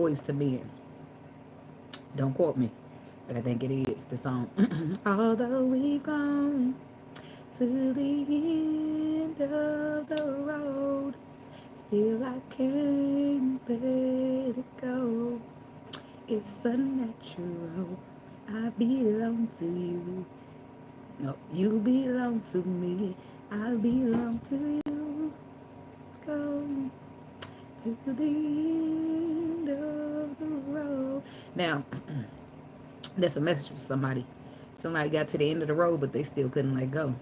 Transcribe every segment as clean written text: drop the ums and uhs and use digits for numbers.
Boys to Men. Don't quote me, but I think it is the song. Although we've gone to the end of the road, still I can't let it go. It's unnatural. I belong to you. No, you belong to me. I belong to you. Go to the end of the road. Now, that's a message for somebody. Somebody got to the end of the road, but they still couldn't let go.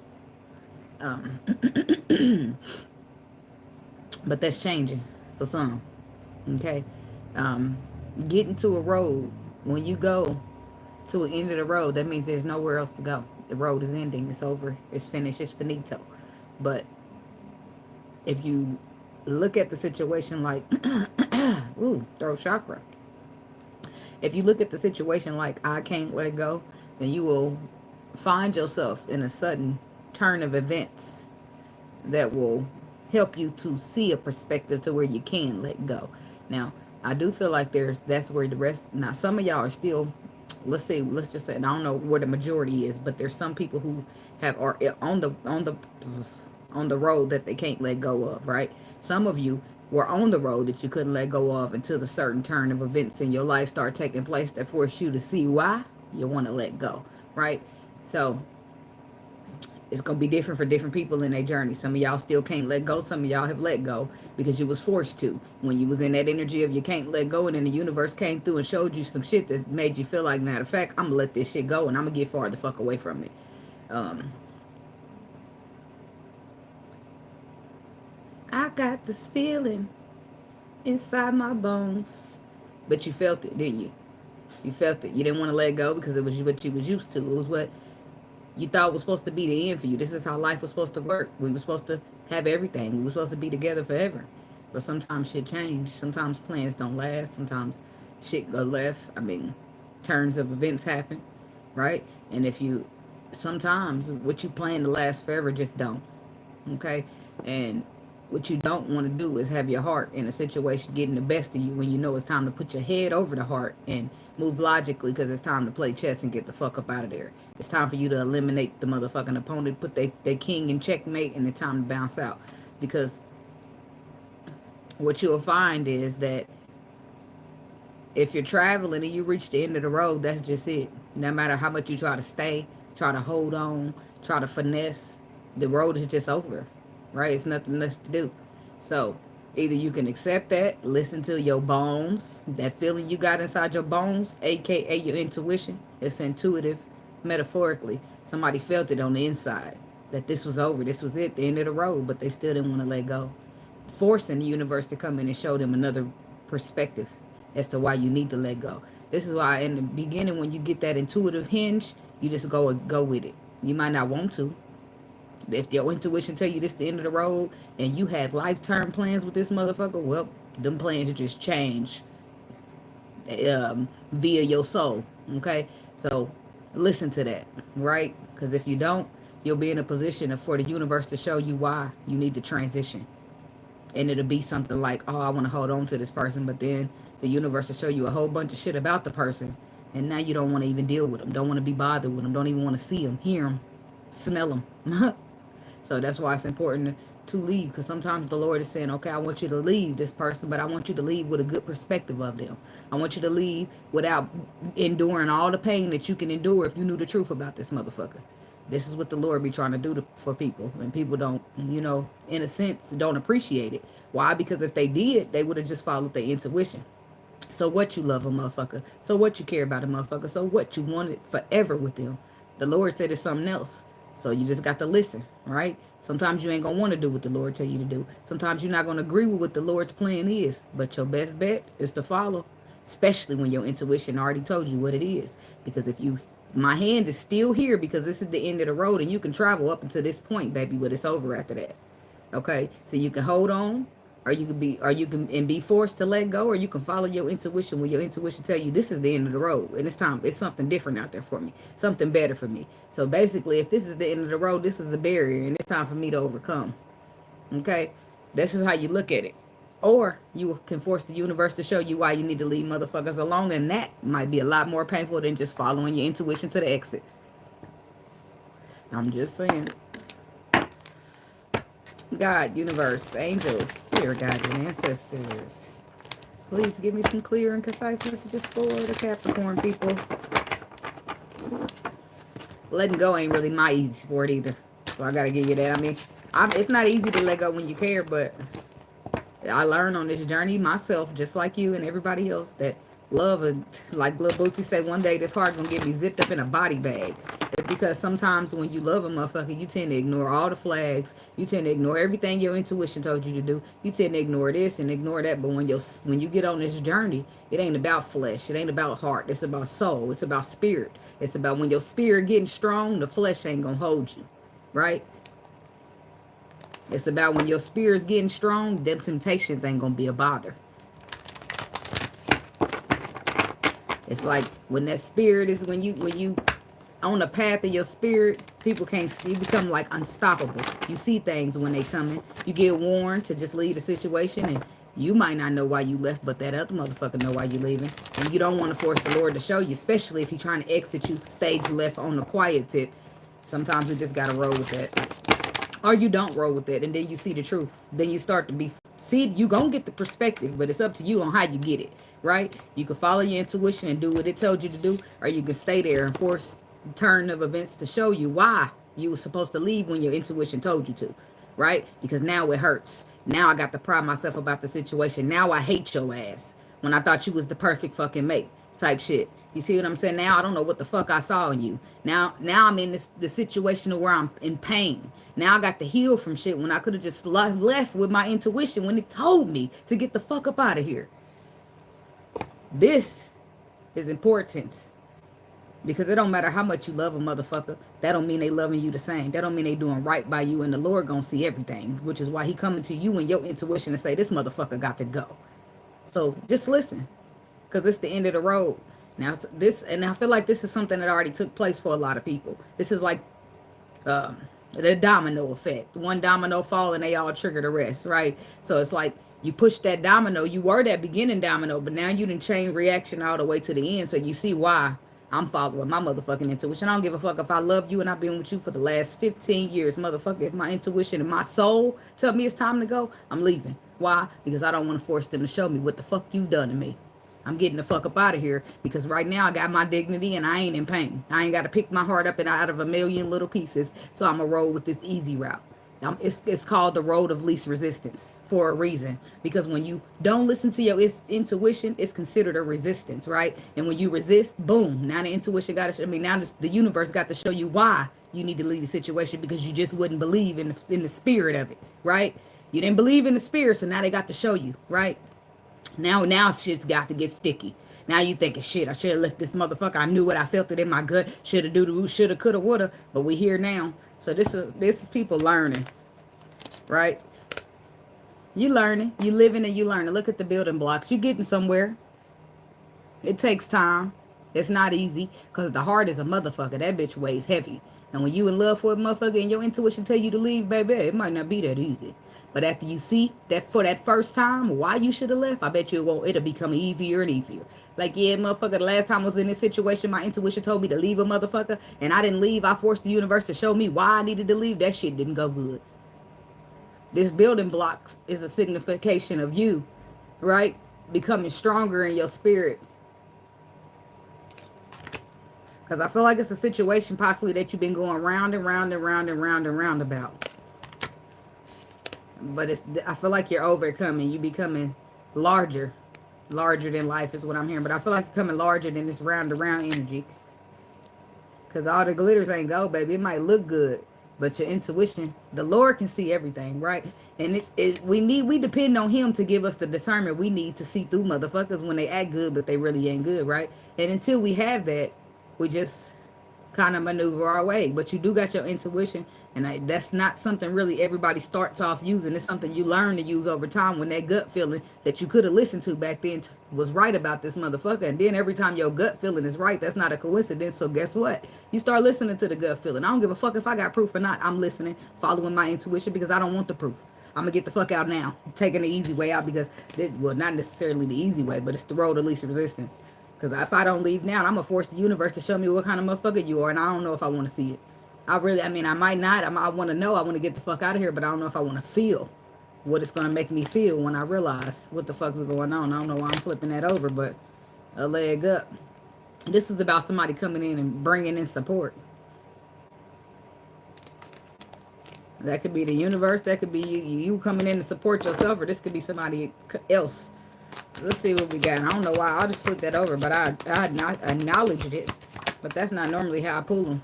Um, but that's changing for some. Okay, um, getting to a road, when you go to an end of the road, that means there's nowhere else to go. The road is ending. It's over. It's finished. It's finito. But if you look at the situation like, ooh, throat chakra. If you look at the situation like I can't let go, then you will find yourself in a sudden turn of events that will help you to see a perspective to where you can let go. Now, I do feel like that's where the rest. Now, some of y'all are still. Let's just say, I don't know where the majority is, but there's some people who are on the road that they can't let go of, right? Some of you were on the road that you couldn't let go of until the certain turn of events in your life start taking place that force you to see why you want to let go, right? So it's going to be different for different people in their journey. Some of y'all still can't let go. Some of y'all have let go because you was forced to. When you was in that energy of you can't let go, and then the universe came through and showed you some shit that made you feel like, matter of fact, I'm going to let this shit go and I'm going to get far the fuck away from it. I got this feeling inside my bones. But you felt it, didn't you? You felt it. You didn't want to let go because it was what you was used to. It was what you thought was supposed to be the end for you. This is how life was supposed to work. We were supposed to have everything. We were supposed to be together forever. But sometimes shit changed. Sometimes plans don't last. Sometimes shit go left. I mean, turns of events happen, right? And sometimes what you plan to last forever just don't. Okay? And what you don't want to do is have your heart in a situation getting the best of you when you know it's time to put your head over the heart and move logically, because it's time to play chess and get the fuck up out of there. It's time for you to eliminate the motherfucking opponent, put their king in checkmate, and it's time to bounce out. Because what you'll find is that if you're traveling and you reach the end of the road, that's just it. No matter how much you try to stay, try to hold on, try to finesse, the road is just over, right? It's nothing left to do. So either you can accept that, listen to your bones, that feeling you got inside your bones, aka your intuition. It's intuitive, metaphorically. Somebody felt it on the inside that this was over, this was it, the end of the road, but they still didn't want to let go. Forcing the universe to come in and show them another perspective as to why you need to let go. This is why in the beginning, when you get that intuitive hinge, you just go with it. You might not want to. If your intuition tell you this the end of the road and you had lifetime plans with this motherfucker, well, them plans just change via your soul. Okay, so listen to that, right? Because if you don't, you'll be in a position for the universe to show you why you need to transition. And it'll be something like, oh, I want to hold on to this person, but then the universe will show you a whole bunch of shit about the person, and now you don't want to even deal with them, don't want to be bothered with them, don't even want to see them, hear them, smell them. So that's why it's important to leave, because sometimes the Lord is saying, okay, I want you to leave this person, but I want you to leave with a good perspective of them. I want you to leave without enduring all the pain that you can endure if you knew the truth about this motherfucker. This is what the Lord be trying to do for people, and people don't, in a sense, don't appreciate it. Why? Because if they did, they would have just followed their intuition. So what, you love a motherfucker? So what, you care about a motherfucker? So what, you want it forever with them? The Lord said it's something else. So you just got to listen, right? Sometimes you ain't going to want to do what the Lord tell you to do. Sometimes you're not going to agree with what the Lord's plan is. But your best bet is to follow, especially when your intuition already told you what it is. Because my hand is still here because this is the end of the road, and you can travel up until this point, baby, but it's over after that. Okay? So you can hold on, or you can be forced to let go, or you can follow your intuition when your intuition tell you this is the end of the road and it's something different out there for me, something better for me. So basically, if this is the end of the road, this is a barrier and it's time for me to overcome. Okay? This is how you look at it. Or you can force the universe to show you why you need to leave motherfuckers alone, and that might be a lot more painful than just following your intuition to the exit. I'm just saying. God, universe, angels, spirit guides, and ancestors, please give me some clear and concise messages for the Capricorn people. Letting go ain't really my easy sport either. So I gotta give you that. I mean, it's not easy to let go when you care, but I learned on this journey myself, just like you and everybody else, that love, like Lil Bootsy say, one day this heart gonna get me zipped up in a body bag. It's because sometimes when you love a motherfucker, you tend to ignore all the flags. You tend to ignore everything your intuition told you to do. You tend to ignore this and ignore that. But when you get on this journey, it ain't about flesh. It ain't about heart. It's about soul. It's about spirit. It's about when your spirit getting strong, the flesh ain't gonna hold you, right? It's about when your spirit's getting strong, them temptations ain't gonna be a bother. It's like when that spirit is, when you on the path of your spirit, people can't, you become like unstoppable. You see things when they coming. You get warned to just leave the situation, and you might not know why you left, but that other motherfucker know why you leaving. And you don't want to force the Lord to show you, especially if he's trying to exit you stage left on the quiet tip. Sometimes we just gotta roll with that. Or you don't roll with it, and then you see the truth. Then you start to see, you gonna get the perspective, but it's up to you on how you get it, right? You can follow your intuition and do what it told you to do, or you can stay there and force the turn of events to show you why you were supposed to leave when your intuition told you to, right? Because now it hurts. Now I got to pride myself about the situation. Now I hate your ass when I thought you was the perfect fucking mate type shit. You see what I'm saying? Now I don't know what the fuck I saw in you. Now I'm in the situation where I'm in pain. Now I got to heal from shit when I could have just left with my intuition when it told me to get the fuck up out of here. This is important. Because it don't matter how much you love a motherfucker. That don't mean they loving you the same. That don't mean they doing right by you. And the Lord gonna see everything. Which is why he coming to you and your intuition and say, this motherfucker got to go. So just listen. Because it's the end of the road. Now this, and I feel like this is something that already took place for a lot of people. This is like the domino effect. One domino fall and they all trigger the rest, right? So it's like you push that domino. You were that beginning domino, but now you done chain reaction all the way to the end. So you see why I'm following my motherfucking intuition. I don't give a fuck if I love you and I've been with you for the last 15 years. Motherfucker, if my intuition and my soul tell me it's time to go, I'm leaving. Why? Because I don't want to force them to show me what the fuck you've done to me. I'm getting the fuck up out of here because right now I got my dignity and I ain't in pain. I ain't got to pick my heart up and out of a million little pieces. So I'm going to roll with this easy route. It's called the road of least resistance for a reason. Because when you don't listen to your intuition, it's considered a resistance, right? And when you resist, boom, now the intuition got to, now the universe got to show you why you need to leave the situation because you just wouldn't believe in the spirit of it, right? You didn't believe in the spirit, so now they got to show you, right? Now shit's got to get sticky. Now you thinking, shit, I should have left this motherfucker. I knew it. I felt it in my gut. Should have do, shoulda, coulda, woulda. But we here now. So this is people learning, right? You learning. You living and you learning. Look at the building blocks. You getting somewhere. It takes time. It's not easy because the heart is a motherfucker. That bitch weighs heavy. And when you in love for a motherfucker and your intuition tell you to leave, baby, it might not be that easy. But after you see that for that first time, why you should have left, I bet you it'll become easier and easier. Like, yeah, motherfucker, the last time I was in this situation, my intuition told me to leave a motherfucker, and I didn't leave. I forced the universe to show me why I needed to leave. That shit didn't go good. This building blocks is a signification of you, right? Becoming stronger in your spirit. Because I feel like it's a situation possibly that you've been going round and round and round and round and round about. But I feel like you're overcoming. You're becoming larger. Larger than life is what I'm hearing. But I feel like you're coming larger than this round and round energy. Because all the glitters ain't gold, baby. It might look good. But your intuition, the Lord can see everything, right? And we depend on him to give us the discernment we need to see through motherfuckers when they act good, but they really ain't good, right? And until we have that, we just kind of maneuver our way. But you do got your intuition, and that's not something really everybody starts off using. It's something you learn to use over time when that gut feeling that you could have listened to back then was right about this motherfucker. And then every time your gut feeling is right, that's not a coincidence. So guess what? You start listening to the gut feeling. I don't give a fuck if I got proof or not. I'm listening, following my intuition because I don't want the proof. I'm gonna get the fuck out now. I'm taking the easy way out because, well, not necessarily the easy way, but it's the road of least resistance. Because if I don't leave now, I'm gonna force the universe to show me what kind of motherfucker you are, and I don't know if I want to see it. I mean, I might not. I want to know. I want to get the fuck out of here, but I don't know if I want to feel what it's gonna make me feel when I realize what the fuck is going on. I don't know why I'm flipping that over, but a leg up. This is about somebody coming in and bringing in support. That could be the universe. That could be you coming in to support yourself, or this could be somebody else. Let's see what we got. I don't know why. I'll just flip that over, but I acknowledged it. But that's not normally how I pull them.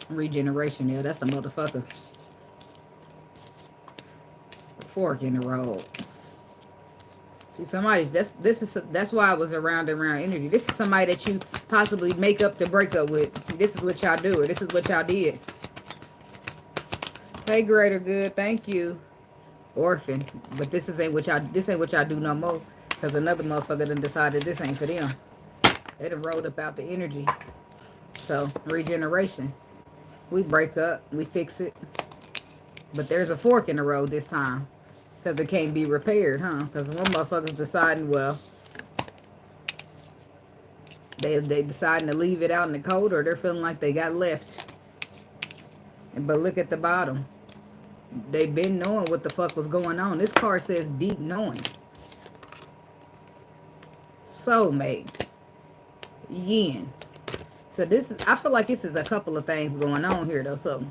Regeneration, yeah, that's a motherfucker. Fork in the road. See, that's why I was around energy. This is somebody that you possibly make up to break up with. This is what y'all do, or this is what y'all did. Hey, greater good, thank you. Orphan, but this ain't what y'all do no more. Cause another motherfucker done decided this ain't for them. They done rolled up out the energy. So regeneration. We break up, we fix it. But there's a fork in the road this time. Because it can't be repaired, huh? Because one motherfucker's deciding, well, they deciding to leave it out in the cold, or they're feeling like they got left. But look at the bottom. They've been knowing what the fuck was going on. This card says deep knowing. Soulmate. Yin. So this is, I feel like this is a couple of things going on here though. So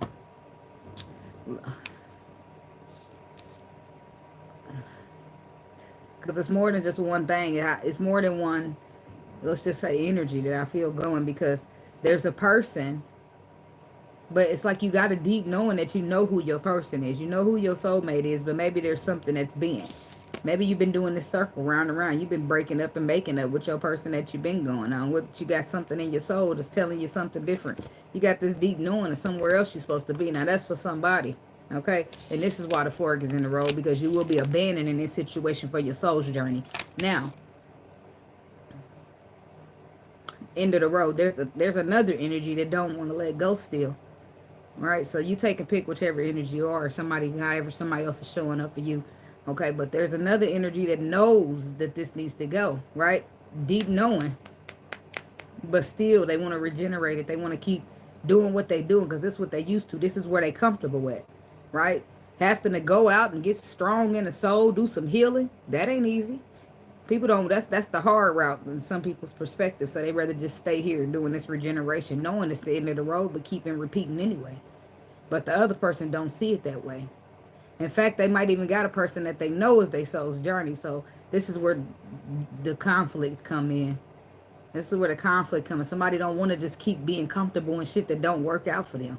because it's more than just one thing. It's more than one, let's just say, energy that I feel going, because there's a person, but it's like you got a deep knowing that you know who your person is. You know who your soulmate is, but maybe there's something that's been. Maybe you've been doing this circle round and round. You've been breaking up and making up with your person that you've been going on with. You got something in your soul that's telling you something different. You got this deep knowing of somewhere else you're supposed to be. Now, that's for somebody, okay? And this is why the fork is in the road, because you will be abandoning this situation for your soul's journey. Now, end of the road, there's another energy that don't want to let go still. All right? So you take and pick whichever energy you are, or however somebody else is showing up for you. Okay, but there's another energy that knows that this needs to go, right? Deep knowing. But still, they want to regenerate it. They want to keep doing what they're doing because this is what they used to. This is where they're comfortable with, right? Having to go out and get strong in the soul, do some healing, that ain't easy. People don't, that's the hard route in some people's perspective. So they rather just stay here doing this regeneration, knowing it's the end of the road, but keeping repeating anyway. But the other person don't see it that way. In fact, they might even got a person that they know is their soul's journey. So this is where the conflicts come in. This is where the conflict comes in. Somebody don't want to just keep being comfortable in shit that don't work out for them.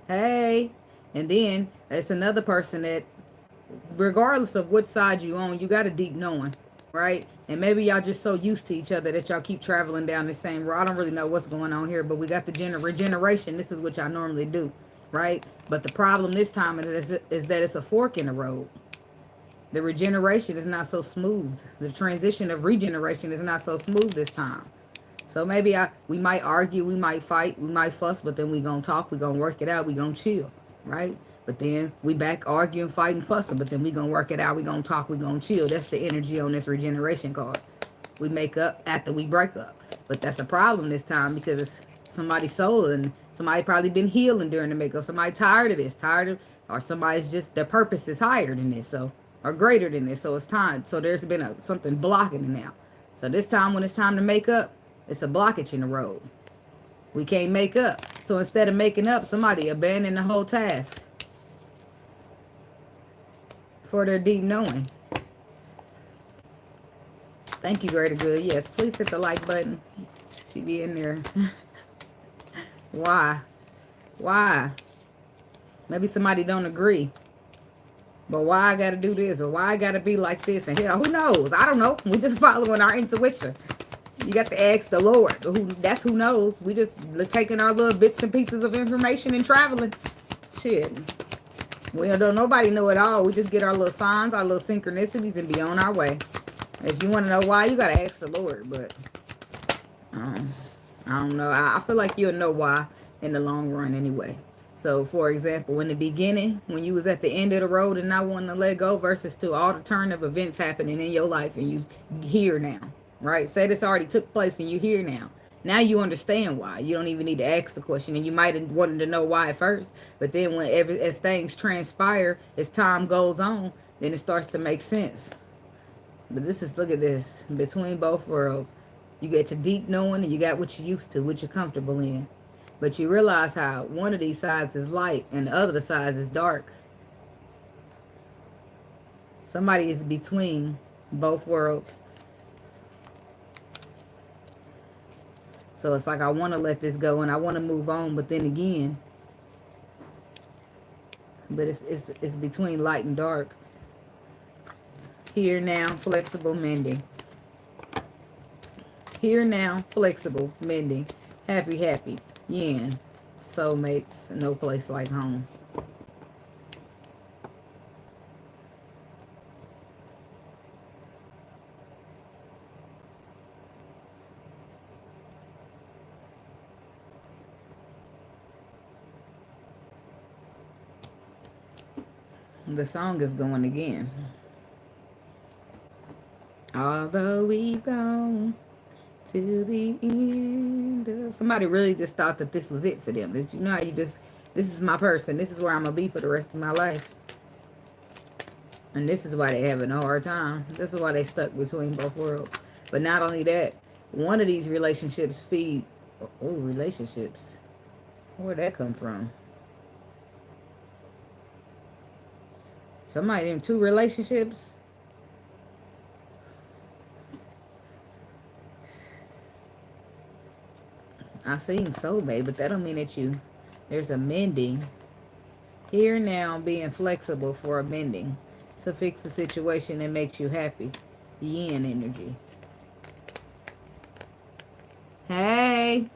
Hey. And then there's another person that, regardless of what side you on, you got a deep knowing, right? And maybe y'all just so used to each other that y'all keep traveling down the same road. I don't really know what's going on here, but we got the regeneration. This is what y'all normally do. Right? But the problem this time is that it's a fork in the road. The regeneration is not so smooth. The transition of regeneration is not so smooth this time. So maybe we might argue, we might fight, we might fuss, but then we gonna talk, we gonna work it out, we gonna chill, right? But then we back arguing, fighting, fussing, but then we gonna work it out, we gonna talk, we gonna chill. That's the energy on this regeneration card. We make up after we break up. But that's a problem this time because it's somebody's soul, and somebody probably been healing during the makeup. Somebody tired of this, or somebody's just, their purpose is higher than this, so, or greater than this, so it's time. So there's been something blocking it now. So this time, when it's time to make up, it's a blockage in the road. We can't make up. So instead of making up, somebody abandoned the whole task for their deep knowing. Thank you, greater good. Yes, please hit the like button. She be in there. Why? Why? Maybe somebody don't agree. But why I gotta do this? Or why I gotta be like this? And hell, who knows? I don't know. We just following our intuition. You got to ask the Lord. That's who knows. We just taking our little bits and pieces of information and traveling. Shit. We don't, nobody know it all. We just get our little signs, our little synchronicities, and be on our way. If you want to know why, you gotta ask the Lord. But I don't know. I feel like you'll know why in the long run anyway. So, for example, in the beginning, when you was at the end of the road and not wanting to let go, versus to all the turn of events happening in your life and you here now, right? Say this already took place and you here now. Now you understand why. You don't even need to ask the question, and you might have wanted to know why at first, but then as things transpire, as time goes on, then it starts to make sense. But this is, look at this, between both worlds. You get to deep knowing and you got what you're used to, what you're comfortable in. But you realize how one of these sides is light and the other side is dark. Somebody is between both worlds. So it's like, I want to let this go and I want to move on, but then again, but it's between light and dark. Here now, flexible, mending. Here now, flexible, mending. Happy, happy. Yin. Soulmates. No place like home. The song is going again. Although we've gone to the end of... Somebody really just thought that this was it for them. You know how you just... This is my person. This is where I'm going to be for the rest of my life. And this is why they're having a hard time. This is why they stuck between both worlds. But not only that, one of these relationships feed... Oh, relationships. Where'd that come from? Somebody in 2 relationships... I seen soulmate, but that don't mean that there's a mending. Here now, being flexible for a mending to fix the situation that makes you happy. Yin energy. Hey.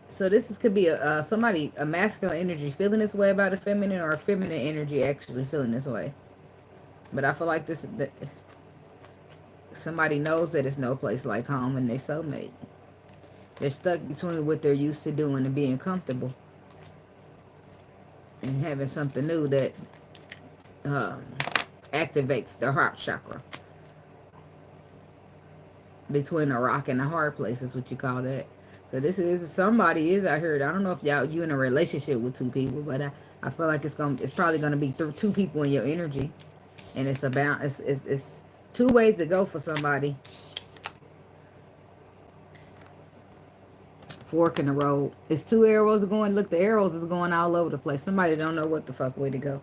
So this could be somebody, a masculine energy feeling this way about a feminine, or a feminine energy actually feeling this way. But I feel like somebody knows that it's no place like home and they soulmate. They're stuck between what they're used to doing and being comfortable, and having something new that activates their heart chakra. Between a rock and a hard place is what you call that. So this is, somebody is out here. I don't know if you in a relationship with 2 people, but I feel like it's probably gonna be through 2 people in your energy, and it's about it's 2 ways to go for somebody. Fork in the road. It's 2 arrows going. Look, the arrows is going all over the place. Somebody don't know what the fuck way to go.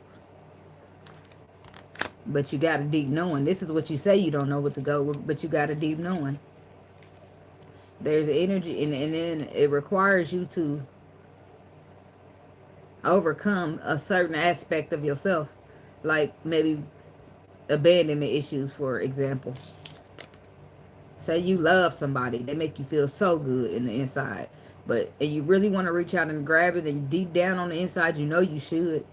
But you got a deep knowing. This is what you say you don't know what to go with, but you got a deep knowing. There's energy, and then it requires you to overcome a certain aspect of yourself. Like maybe abandonment issues, for example. Say you love somebody, they make you feel so good in the inside, and you really want to reach out and grab it, and deep down on the inside you know you should,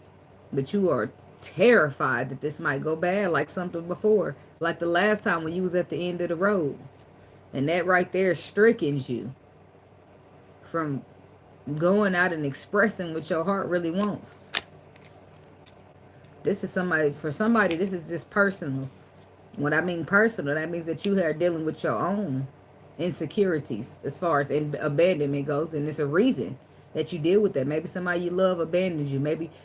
but you are terrified that this might go bad, like something before, like the last time when you was at the end of the road, and that right there strickens you from going out and expressing what your heart really wants. This is for somebody, this is just personal. When I mean personal, that means that you are dealing with your own insecurities as far as abandonment goes. And it's a reason that you deal with that. Maybe somebody you love abandoned you.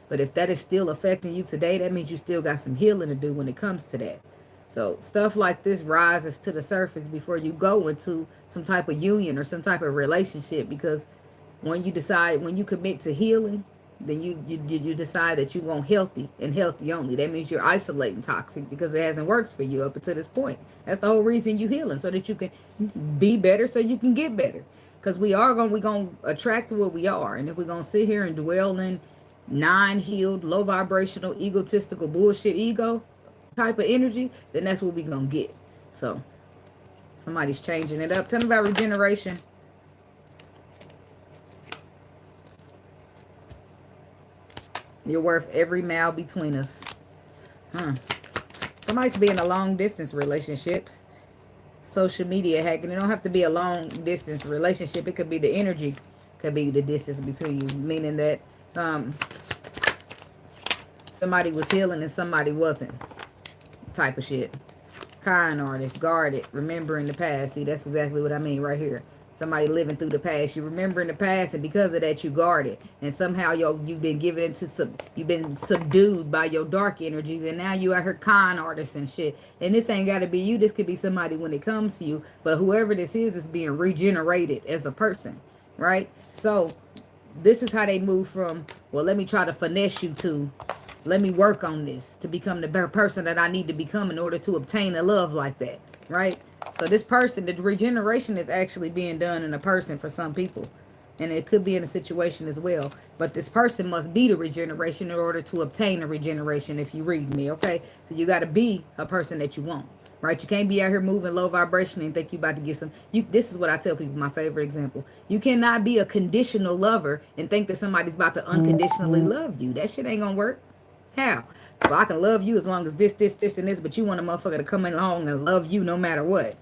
But if that is still affecting you today, that means you still got some healing to do when it comes to that. So stuff like this rises to the surface before you go into some type of union or some type of relationship. Because when you commit to healing, then you decide that you want healthy and healthy only. That means you're isolating toxic because it hasn't worked for you up until this point. That's the whole reason you healing, so that you can be better, so you can get better. Because we're gonna attract what we are. And if we're gonna sit here and dwell in non-healed, low vibrational, egotistical bullshit ego type of energy, then that's what we're gonna get. So somebody's changing it up. Tell me about regeneration. You're worth every mile between us. Somebody could be in a long distance relationship. Social media hacking. It don't have to be a long distance relationship. It could be the energy could be the distance between you, meaning that somebody was healing and somebody wasn't, type of shit. Kind artist, guarded, remembering the past. See, that's exactly what I mean right here. Somebody living through the past. You remember in the past, and because of that, you guard it. And somehow you've been given into you've been subdued by your dark energies, and now you out here con artists and shit. And this ain't got to be you. This could be somebody when it comes to you. But whoever this is being regenerated as a person, right? So this is how they move from, well, let me try to finesse you, to let me work on this to become the better person that I need to become in order to obtain a love like that, right? So this person, the regeneration is actually being done in a person for some people. And it could be in a situation as well. But this person must be the regeneration in order to obtain a regeneration, if you read me, okay? So you got to be a person that you want, right? You can't be out here moving low vibration and think you about to get some. This is what I tell people, my favorite example. You cannot be a conditional lover and think that somebody's about to unconditionally love you. That shit ain't going to work. How? So I can love you as long as this, and this, but you want a motherfucker to come in along and love you no matter what.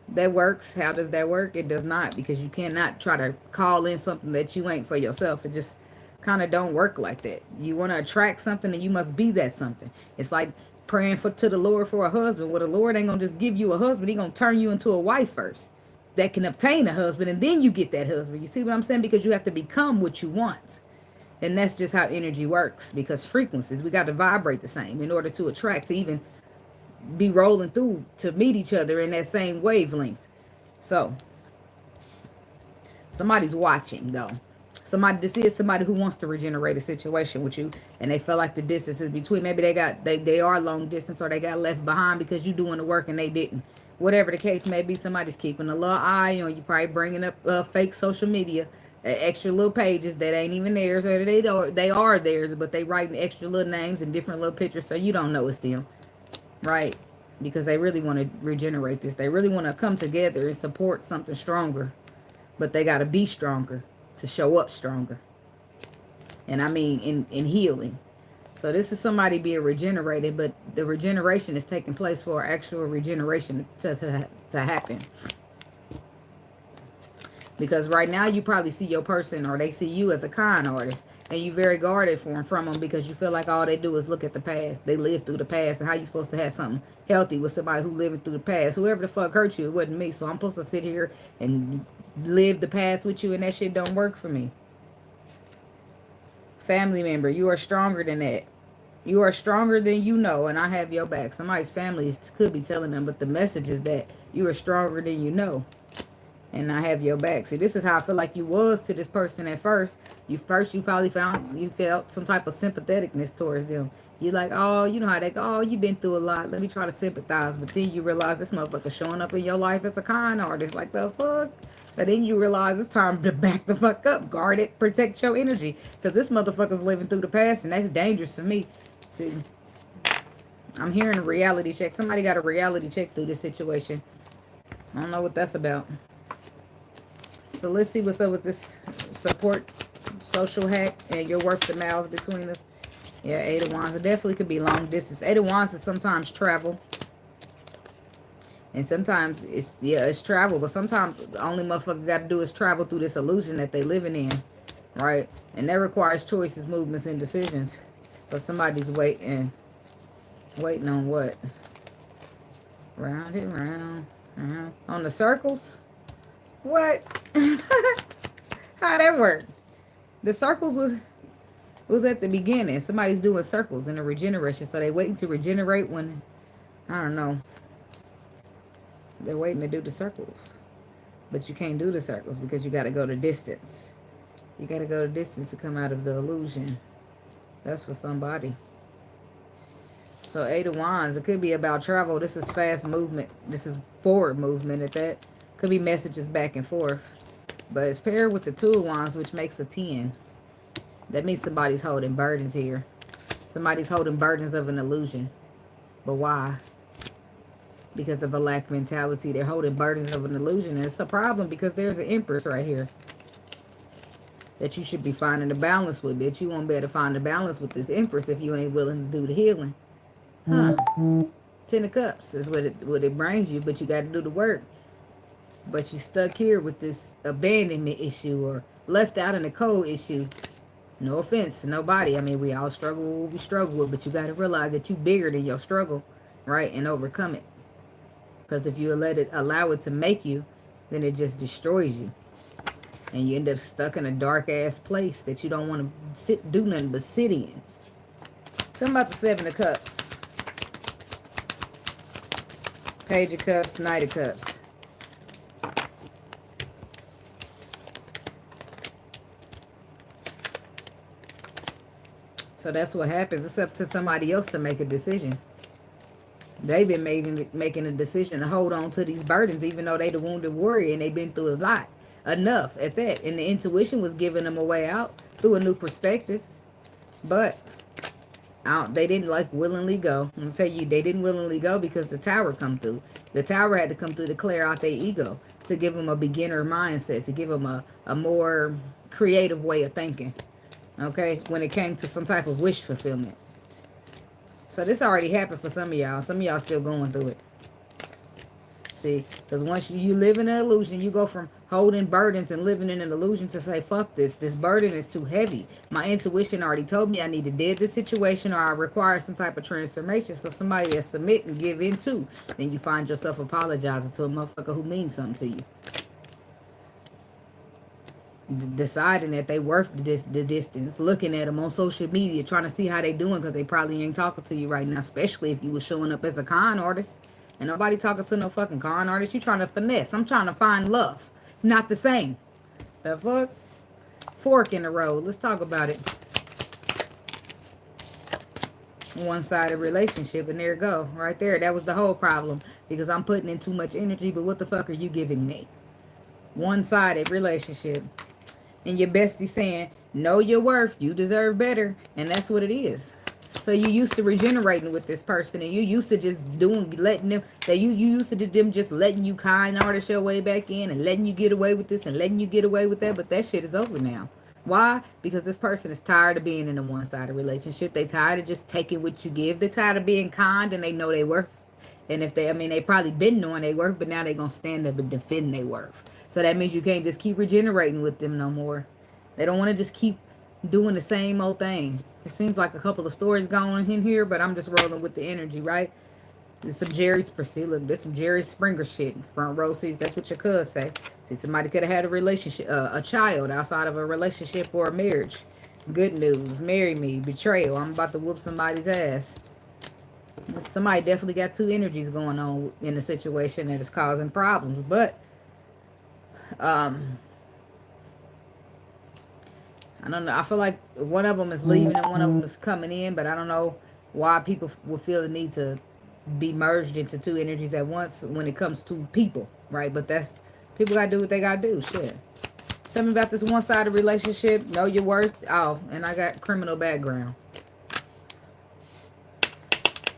That works. How does that work? It does not, because you cannot try to call in something that you ain't for yourself. It just kind of don't work like that. You want to attract something and you must be that something. It's like praying to the Lord for a husband. Well, the Lord ain't going to just give you a husband. He going to turn you into a wife first that can obtain a husband, and then you get that husband. You see what I'm saying? Because you have to become what you want. And that's just how energy works, because frequencies, we got to vibrate the same in order to attract, to even be rolling through, to meet each other in that same wavelength. So somebody's watching, though. This is somebody who wants to regenerate a situation with you, and they feel like the distance is between. Maybe they are long distance, or they got left behind because you doing the work and they didn't. Whatever the case may be, somebody's keeping a little eye on you, probably bringing up fake social media, extra little pages that ain't even theirs, or they are theirs, but they writing extra little names and different little pictures, so you don't know it's them, right? Because they really want to regenerate this. They really want to come together and support something stronger, but they got to be stronger to show up stronger. And I mean in healing. So this is somebody being regenerated, but the regeneration is taking place for actual regeneration to happen. Because right now you probably see your person, or they see you as a con artist, and you very guarded from them because you feel like all they do is look at the past. They live through the past, and how you supposed to have something healthy with somebody who living through the past? Whoever the fuck hurt you, it wasn't me. So I'm supposed to sit here and live the past with you, and that shit don't work for me. Family member, you are stronger than that. You are stronger than you know, and I have your back. Somebody's family could be telling them, but the message is that you are stronger than you know, and I have your back. See, this is how I feel like you was to this person at first. You probably felt some type of sympatheticness towards them. You like, oh, you know how they go, oh, you've been through a lot, let me try to sympathize. But then you realize this motherfucker showing up in your life as a con artist. Like, the fuck? So then you realize it's time to back the fuck up. Guard it. Protect your energy. Because this motherfucker's living through the past, and that's dangerous for me. See, I'm hearing a reality check. Somebody got a reality check through this situation. I don't know what that's about. So let's see what's up with this support social hack, and you're worth the miles between us. Yeah, 8 of Wands. It definitely could be long distance. 8 of Wands is sometimes travel. And sometimes it's travel. But sometimes the only motherfucker got to do is travel through this illusion that they living in. Right? And that requires choices, movements, and decisions. So somebody's waiting. Waiting on what? Round and round. On the circles? What? How that work? The circles was at the beginning. Somebody's doing circles in the regeneration. So they waiting to regenerate when, I don't know. They're waiting to do the circles. But you can't do the circles because you got to go to distance. You got to go to distance to come out of the illusion. That's for somebody. So 8 of Wands. It could be about travel. This is fast movement. This is forward movement at that. Could be messages back and forth. But it's paired with the 2 of Wands, which makes a 10. That means somebody's holding burdens here. Somebody's holding burdens of an illusion. But why? Because of a lack mentality. They're holding burdens of an illusion. And it's a problem because there's an Empress right here that you should be finding a balance with. That you won't be able to find a balance with this Empress if you ain't willing to do the healing. Huh. 10 of Cups is what it brings you, but you got to do the work. But you stuck here with this abandonment issue, or left out in the cold issue. No offense to nobody. I mean, we all struggle with what we struggle with, but you got to realize that you bigger than your struggle, right? And overcome it. Because if you allow it to make you, then it just destroys you. And you end up stuck in a dark ass place that you don't want to do nothing but sit in. Something about the Seven of Cups. Page of Cups, Knight of Cups. So that's what happens. It's up to somebody else to make a decision. They've been making a decision to hold on to these burdens, even though they the wounded warrior and they've been through a lot. Enough at that. And the intuition was giving them a way out through a new perspective. But they didn't like willingly go. I'm gonna tell you, they didn't willingly go because the tower come through. The tower had to come through to clear out their ego, to give them a beginner mindset, to give them a more creative way of thinking. Okay, when it came to some type of wish fulfillment. So this already happened for some of y'all. Some of y'all still going through it. See, because once you live in an illusion, you go from holding burdens and living in an illusion to say, fuck this. This burden is too heavy. My intuition already told me I need to dead this situation or I require some type of transformation. So somebody that submit and give in to, then you find yourself apologizing to a motherfucker who means something to you. Deciding that they worth the distance, looking at them on social media, trying to see how they doing because they probably ain't talking to you right now, especially if you were showing up as a con artist. And nobody talking to no fucking con artist. You trying to finesse. I'm trying to find love. It's not the same. The fuck? Fork in the road. Let's talk about it. One-sided relationship, and there you go. Right there. That was the whole problem. Because I'm putting in too much energy, but what the fuck are you giving me? One-sided relationship. And your bestie saying, know your worth. You deserve better. And that's what it is. So you used to regenerating with this person, and you used to just letting them, that you used to them just letting you kind artist your way back in and letting you get away with this and letting you get away with that. But that shit is over now. Why? Because this person is tired of being in a one-sided relationship. They tired of just taking what you give. They're tired of being kind, and they know they worth. And if they, I mean, they probably been knowing they worth, but now they're going to stand up and defend their worth. So that means you can't just keep regenerating with them no more. They don't want to just keep doing the same old thing. It seems like a couple of stories going in here, but I'm just rolling with the energy, right? There's some Jerry Priscilla. There's some Jerry Springer shit. Front row seats. That's what your cuz say. See, somebody could have had a relationship, a child outside of a relationship or a marriage. Good news. Marry me. Betrayal. I'm about to whoop somebody's ass. Somebody definitely got two energies going on in the situation that is causing problems. But, I don't know. I feel like one of them is leaving and one of them is coming in, but I don't know why people will feel the need to be merged into two energies at once when it comes to people, right? But that's, people got to do what they got to do. Shit. Tell me about this one-sided relationship. Know your worth. Oh, and I got criminal background.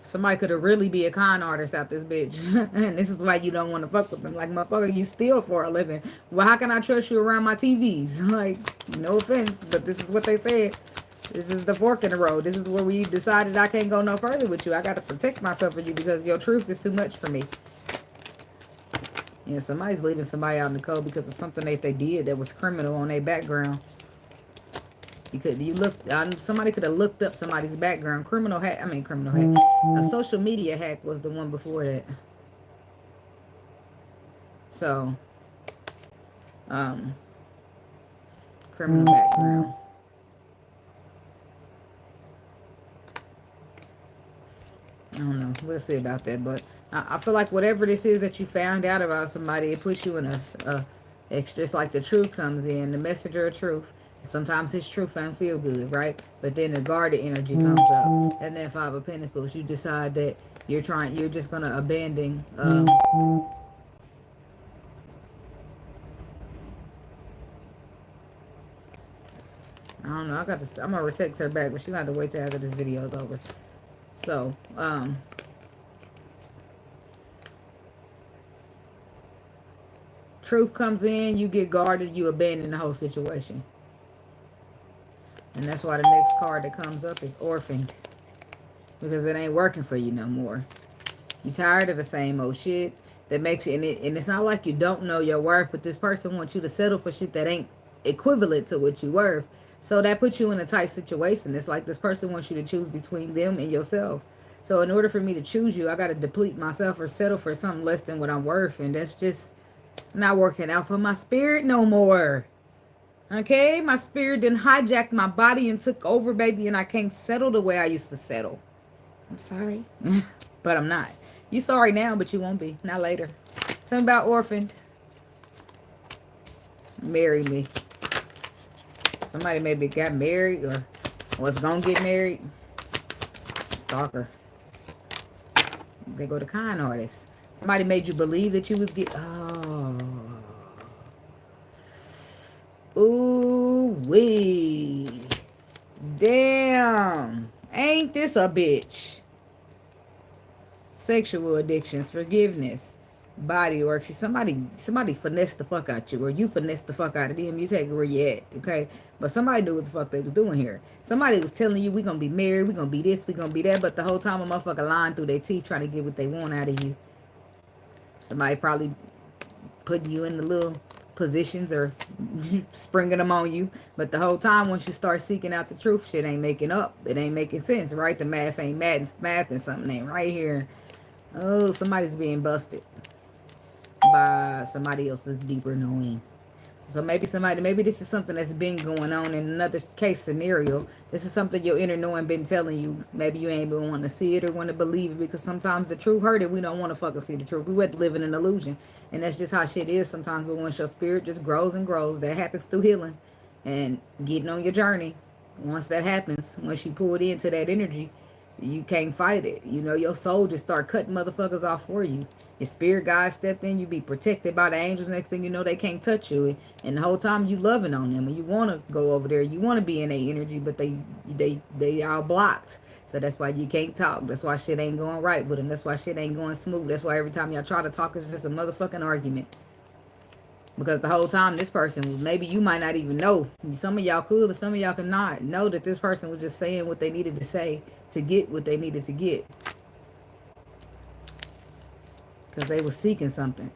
Somebody could have really be a con artist out this bitch. And this is why you don't want to fuck with them. Like, motherfucker, you steal for a living. Well, how can I trust you around my TVs? Like, no offense, but this is what they said. This is the fork in the road. This is where we decided I can't go no further with you. I got to protect myself from you because your truth is too much for me. Yeah, somebody's leaving somebody out in the cold because of something that they did that was criminal on their background. Somebody could have looked up somebody's background. Criminal hack. A social media hack was the one before that. So, criminal background. I don't know. We'll see about that. But I feel like whatever this is that you found out about somebody, it puts you in a extra. It's like the truth comes in, the messenger of truth. Sometimes his truth don't feel good, right? But then the guarded energy comes up. And then Five of Pentacles, you decide that you're just going to abandon. I don't know. I'm going to text her back, but she's going to have to wait till after this video is over. So, truth comes in, you get guarded, you abandon the whole situation. And that's why the next card that comes up is orphaned. Because it ain't working for you no more. You tired of the same old shit that makes you, and it's not like you don't know your worth, but this person wants you to settle for shit that ain't equivalent to what you worth. So that puts you in a tight situation. It's like this person wants you to choose between them and yourself. So in order for me to choose you, I got to deplete myself or settle for something less than what I'm worth. And that's just not working out for my spirit no more. Okay? My spirit done hijacked my body and took over, baby, and I can't settle the way I used to settle. I'm sorry. But I'm not. You sorry now, but you won't be. Not later. Tell me about orphaned. Marry me. Somebody maybe got married or was gonna get married. Stalker. They go to con artists. Somebody made you believe that you was oh. Ooh wee. Damn. Ain't this a bitch? Sexual addictions, forgiveness, body work. See, somebody finessed the fuck out you, or you finessed the fuck out of them. You take it where you at, okay? But somebody knew what the fuck they was doing here. Somebody was telling you, we gonna be married, we gonna be this, we gonna be that, but the whole time a motherfucker lying through their teeth trying to get what they want out of you. Somebody probably putting you in the little positions or springing them on you, but the whole time once you start seeking out the truth, shit ain't making up. It ain't making sense, right? The math ain't math and something ain't right here. Oh, somebody's being busted by somebody else's deeper knowing. So maybe this is something that's been going on in another case scenario. This is something your inner knowing been telling you. Maybe you ain't been wanting to see it or want to believe it, because sometimes the truth hurt it. We don't want to fucking see the truth. We want to live in an illusion. And that's just how shit is sometimes. But once your spirit just grows and grows, that happens through healing and getting on your journey. Once that happens, once you pull it into that energy, you can't fight it. You know, your soul just start cutting motherfuckers off for you. Your spirit guide stepped in, you be protected by the angels. Next thing you know, they can't touch you. And the whole time you loving on them, and you want to go over there, you want to be in their energy, but they all blocked. So that's why you can't talk. That's why shit ain't going right with them. That's why shit ain't going smooth. That's why every time y'all try to talk, it's just a motherfucking argument. Because the whole time this person, maybe you might not even know. Some of y'all could, but some of y'all could not know that this person was just saying what they needed to say to get what they needed to get. Because they were seeking something.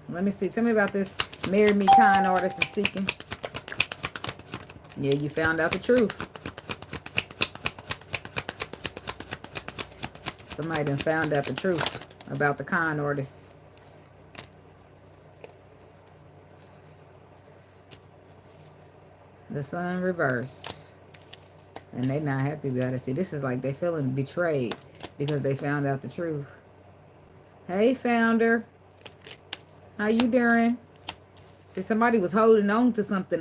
Let me see. Tell me about this marry me kind artist and seeking. Yeah, you found out the truth. Somebody done found out the truth about the con artist. The sun reversed. And they not happy about it. See, this is like they feeling betrayed because they found out the truth. Hey, founder. How you doing? See, somebody was holding on to something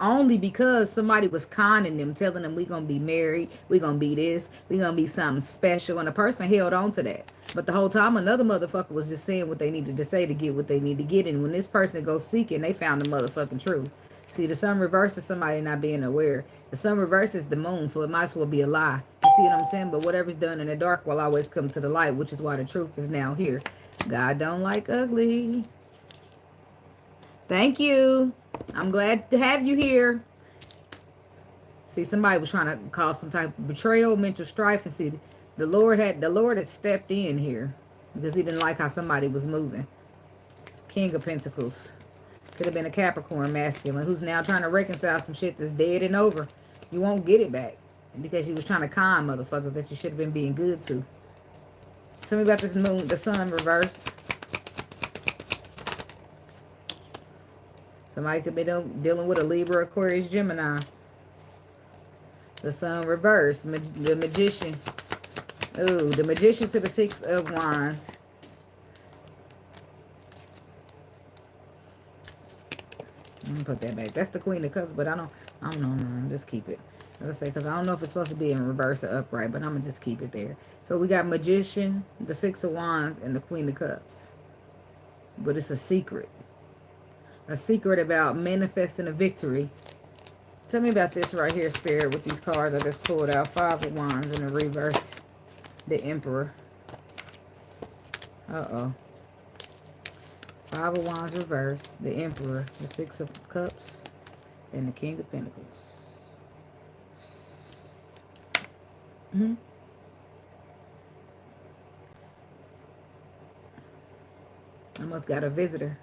only because somebody was conning them, telling them we gonna be married, we gonna be this, we gonna be something special, and the person held on to that. But the whole time another motherfucker was just saying what they needed to say to get what they need to get, and when this person goes seeking, they found the motherfucking truth. See, the sun reverses somebody not being aware. The sun reverses the moon, so it might as well be a lie. You see what I'm saying? But whatever's done in the dark will always come to the light, which is why the truth is now here. God don't like ugly. Thank you. I'm glad to have you here. See, somebody was trying to cause some type of betrayal, mental strife, and see, the Lord had stepped in here because he didn't like how somebody was moving. King of Pentacles. Could have been a Capricorn masculine who's now trying to reconcile some shit that's dead and over. You won't get it back because you was trying to con motherfuckers that you should have been being good to. Tell me about this moon, the sun reverse. Somebody could be dealing with a Libra, Aquarius, Gemini. The sun reverse. The magician. Ooh, the magician to the 6 of Wands. Let me put that back. That's the Queen of Cups, but I don't know. No, just keep it. Let's say, because I don't know if it's supposed to be in reverse or upright, but I'm going to just keep it there. So we got Magician, the 6 of Wands, and the Queen of Cups. But it's a secret. A secret about manifesting a victory. Tell me about this right here, Spirit, with these cards I just pulled out. 5 of Wands in the reverse. The Emperor. Uh-oh. 5 of Wands reverse, the Emperor, the 6 of Cups, and the King of Pentacles. I must got a visitor.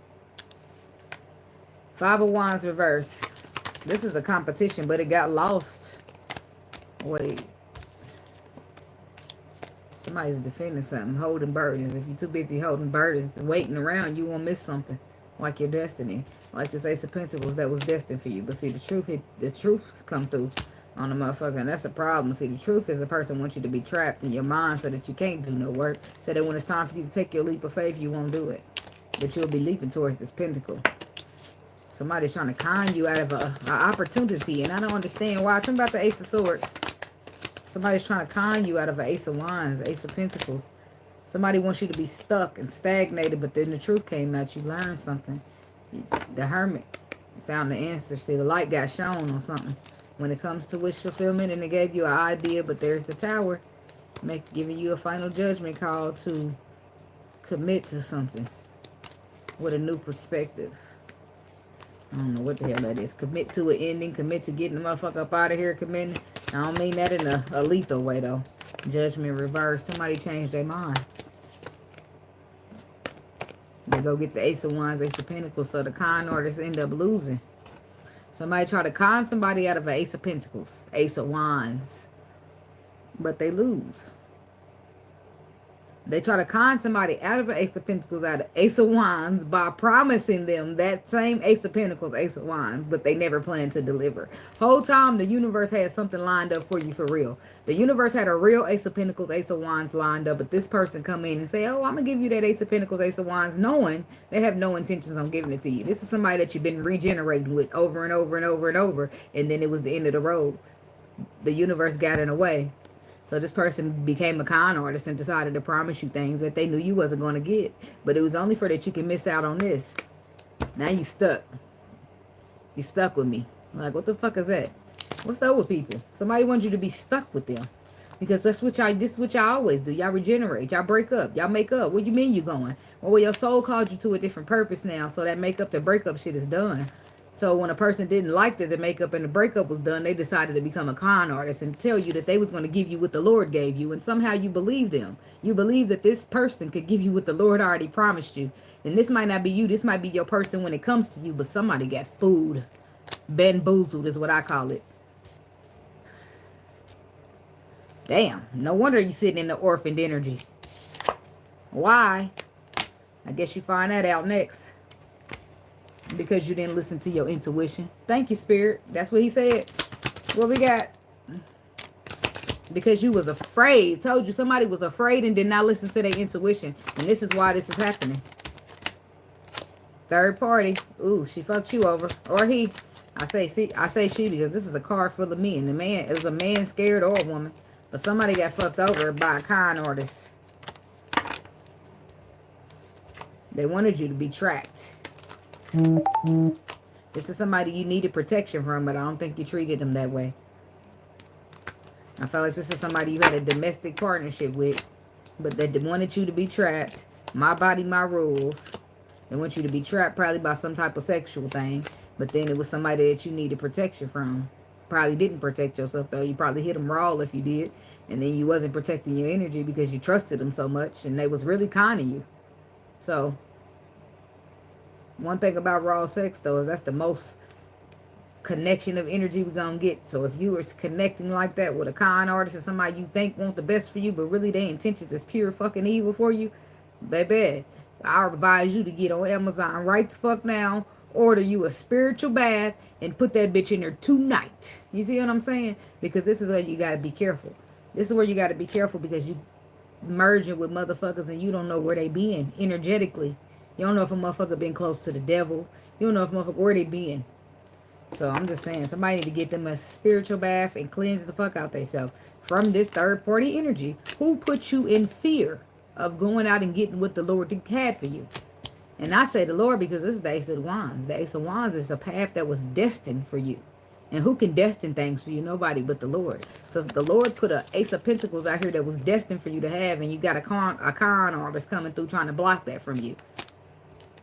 Five of Wands reverse. This is a competition, but it got lost. Wait. Somebody's defending something, holding burdens. If you're too busy holding burdens and waiting around, you won't miss something. Like your destiny. Like this Ace of Pentacles that was destined for you. But see, the truth come through on the motherfucker. And that's a problem. See, the truth is a person wants you to be trapped in your mind so that you can't do no work. So that when it's time for you to take your leap of faith, you won't do it. But you'll be leaping towards this pentacle. Somebody's trying to con you out of an opportunity. And I don't understand why. Tell me about the Ace of Swords. Somebody's trying to con you out of an Ace of Wands, Ace of Pentacles. Somebody wants you to be stuck and stagnated, but then the truth came out. You learned something. The Hermit found the answer. See, the light got shown on something. When it comes to wish fulfillment, and it gave you an idea, but there's the Tower. Giving you a final judgment call to commit to something with a new perspective. I don't know what the hell that is. Commit to an ending. Commit to getting the motherfucker up out of here. Committing. I don't mean that in a lethal way, though. Judgment reverse. Somebody changed their mind. They go get the Ace of Wands, Ace of Pentacles, so the con artists end up losing. Somebody try to con somebody out of an Ace of Pentacles, Ace of Wands, but they lose. They try to con somebody out of an Ace of Pentacles, out of Ace of Wands, by promising them that same Ace of Pentacles, Ace of Wands, but they never plan to deliver. Whole time, the universe had something lined up for you for real. The universe had a real Ace of Pentacles, Ace of Wands lined up, but this person come in and say, oh, I'm going to give you that Ace of Pentacles, Ace of Wands, knowing they have no intentions on giving it to you. This is somebody that you've been regenerating with over and over and over and over, and then it was the end of the road. The universe got in the way. So this person became a con artist and decided to promise you things that they knew you wasn't going to get. But it was only for that you can miss out on this. Now you stuck. You stuck with me. Like, what the fuck is that? What's up with people? Somebody wants you to be stuck with them. Because this is what y'all always do. Y'all regenerate. Y'all break up. Y'all make up. What do you mean you going? Well, your soul called you to a different purpose now. So that make up to break up shit is done. So when a person didn't like that the makeup and the breakup was done, they decided to become a con artist and tell you that they was going to give you what the Lord gave you. And somehow you believe them. You believe that this person could give you what the Lord already promised you. And this might not be you. This might be your person when it comes to you. But somebody got food. Bamboozled is what I call it. Damn. No wonder you sitting in the orphaned energy. Why? I guess you find that out next. Because you didn't listen to your intuition. Thank you, Spirit. That's what he said. What we got? Because you was afraid. Told you somebody was afraid and did not listen to their intuition. And this is why this is happening. Third party. Ooh, she fucked you over. Or he. I say she because this is a car full of men. The man, it was a man scared or a woman. But somebody got fucked over by a con artist. They wanted you to be trapped. This is somebody you needed protection from, but I don't think you treated them that way. I felt like this is somebody you had a domestic partnership with, but they wanted you to be trapped. My body, my rules. They want you to be trapped probably by some type of sexual thing, but then it was somebody that you needed protection from. Probably didn't protect yourself, though. You probably hit them raw if you did, and then you wasn't protecting your energy because you trusted them so much, and they was really conning you. So one thing about raw sex, though, is that's the most connection of energy we're going to get. So if you were connecting like that with a con artist and somebody you think want the best for you, but really their intentions is pure fucking evil for you, baby, I advise you to get on Amazon right the fuck now, order you a spiritual bath, and put that bitch in there tonight. You see what I'm saying? Because this is where you got to be careful. This is where you got to be careful because you merging with motherfuckers and you don't know where they been energetically. You don't know if a motherfucker been close to the devil. You don't know if a motherfucker where they been. So I'm just saying, somebody need to get them a spiritual bath and cleanse the fuck out themselves from this third party energy who put you in fear of going out and getting what the Lord had for you. And I say the Lord because this is the Ace of Wands. The Ace of Wands is a path that was destined for you. And who can destine things for you? Nobody but the Lord. So the Lord put an Ace of Pentacles out here that was destined for you to have, and you got a con artist coming through trying to block that from you.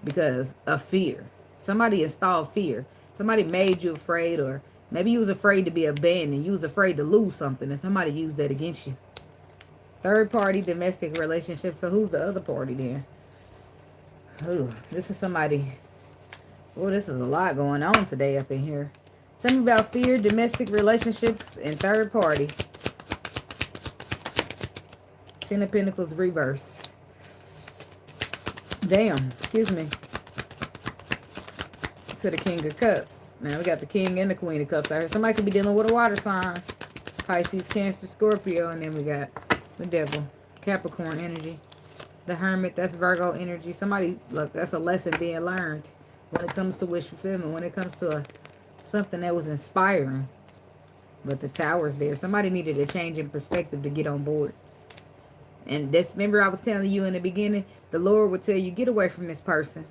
Because of fear. Somebody installed fear. Somebody made you afraid, or maybe you was afraid to be abandoned. You was afraid to lose something, and somebody used that against you. Third party, domestic relationship. So who's the other party then? Ooh, this is somebody Oh, this is a lot going on today up in here. Tell me about fear, domestic relationships, and third party. Ten of Pentacles reverse. Damn, excuse me. To the King of Cups. Now we got the King and the Queen of Cups out here. Somebody could be dealing with a water sign. Pisces, Cancer, Scorpio. And then we got the Devil. Capricorn energy. The Hermit, that's Virgo energy. Somebody, look, that's a lesson being learned. When it comes to wish fulfillment. When it comes to something that was inspiring. But the Tower's there. Somebody needed a change in perspective to get on board. And this, remember I was telling you in the beginning, the Lord would tell you, get away from this person.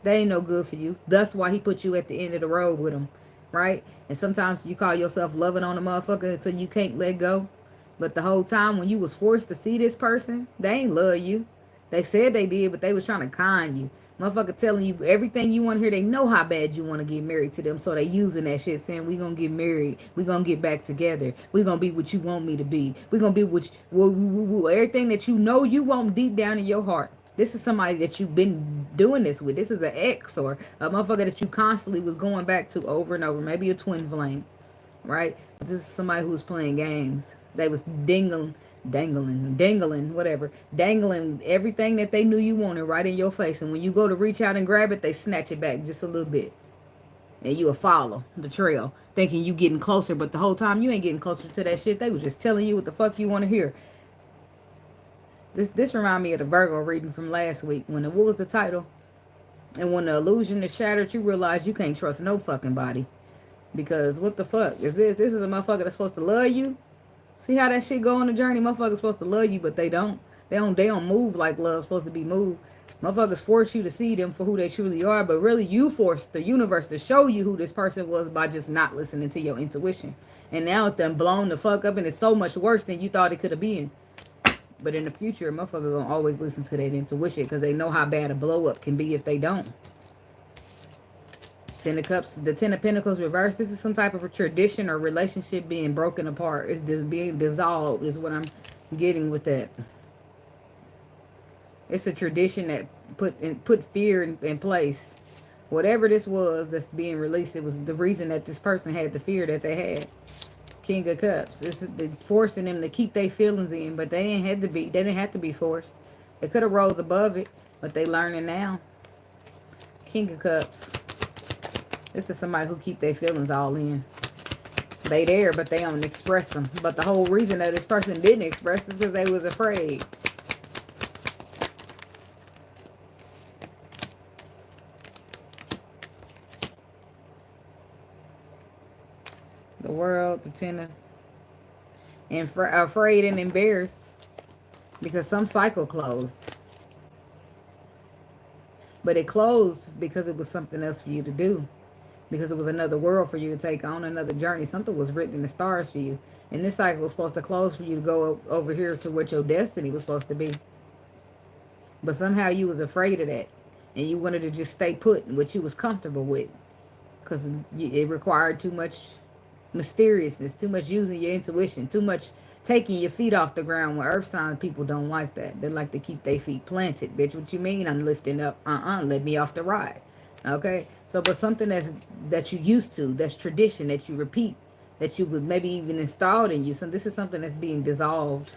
They ain't no good for you. That's why he put you at the end of the road with them, right? And sometimes you call yourself loving on a motherfucker so you can't let go. But the whole time when you was forced to see this person, they ain't love you. They said they did, but they was trying to con you. Motherfucker telling you everything you want to hear. They know how bad you want to get married to them. So they using that shit saying, we going to get married. We going to get back together. We going to be what you want me to be. We going to be what everything that you know you want deep down in your heart. This is somebody that you've been doing this with. This is an ex or a motherfucker that you constantly was going back to over and over. Maybe a twin flame, right? But this is somebody who was playing games. They was dangling, whatever. Dangling everything that they knew you wanted right in your face. And when you go to reach out and grab it, they snatch it back just a little bit. And you'll follow the trail, thinking you getting closer. But the whole time you ain't getting closer to that shit. They was just telling you what the fuck you want to hear. This remind me of the Virgo reading from last week. What was the title? And when the illusion is shattered, you realize you can't trust no fucking body. Because what the fuck is this? This is a motherfucker that's supposed to love you. See how that shit go on the journey? Motherfuckers supposed to love you, but they don't. They don't move like love's supposed to be moved. Motherfuckers force you to see them for who they truly are, but really you forced the universe to show you who this person was by just not listening to your intuition. And now it's done blown the fuck up and it's so much worse than you thought it could have been. But in the future, a motherfucker gonna always listen to that intuition because they know how bad a blow up can be if they don't. Ten of Cups, the Ten of Pentacles reversed. This is some type of a tradition or relationship being broken apart. It's just being dissolved is what I'm getting with that. It's a tradition that put fear in place. Whatever this was that's being released, it was the reason that this person had the fear that they had. King of Cups. It's forcing them to keep their feelings in, but they didn't have to be. They didn't have to be forced. They could have rose above it, but they learning now. King of Cups. This is somebody who keep their feelings all in. They there, but they don't express them. But the whole reason that this person didn't express is because they was afraid. The World, the Ten of, and afraid and embarrassed because some cycle closed. But it closed because it was something else for you to do. Because it was another world for you to take on, another journey. Something was written in the stars for you. And this cycle was supposed to close for you to go over here to what your destiny was supposed to be. But somehow you was afraid of that. And you wanted to just stay put in what you was comfortable with. Because it required too much mysteriousness, too much using your intuition, too much taking your feet off the ground. When earth sign people don't like that. They like to keep their feet planted. Bitch, what you mean I'm lifting up? Let me off the ride. Okay? So, but something that you used to, that's tradition, that you repeat, that you would maybe even installed in you. So this is something that's being dissolved.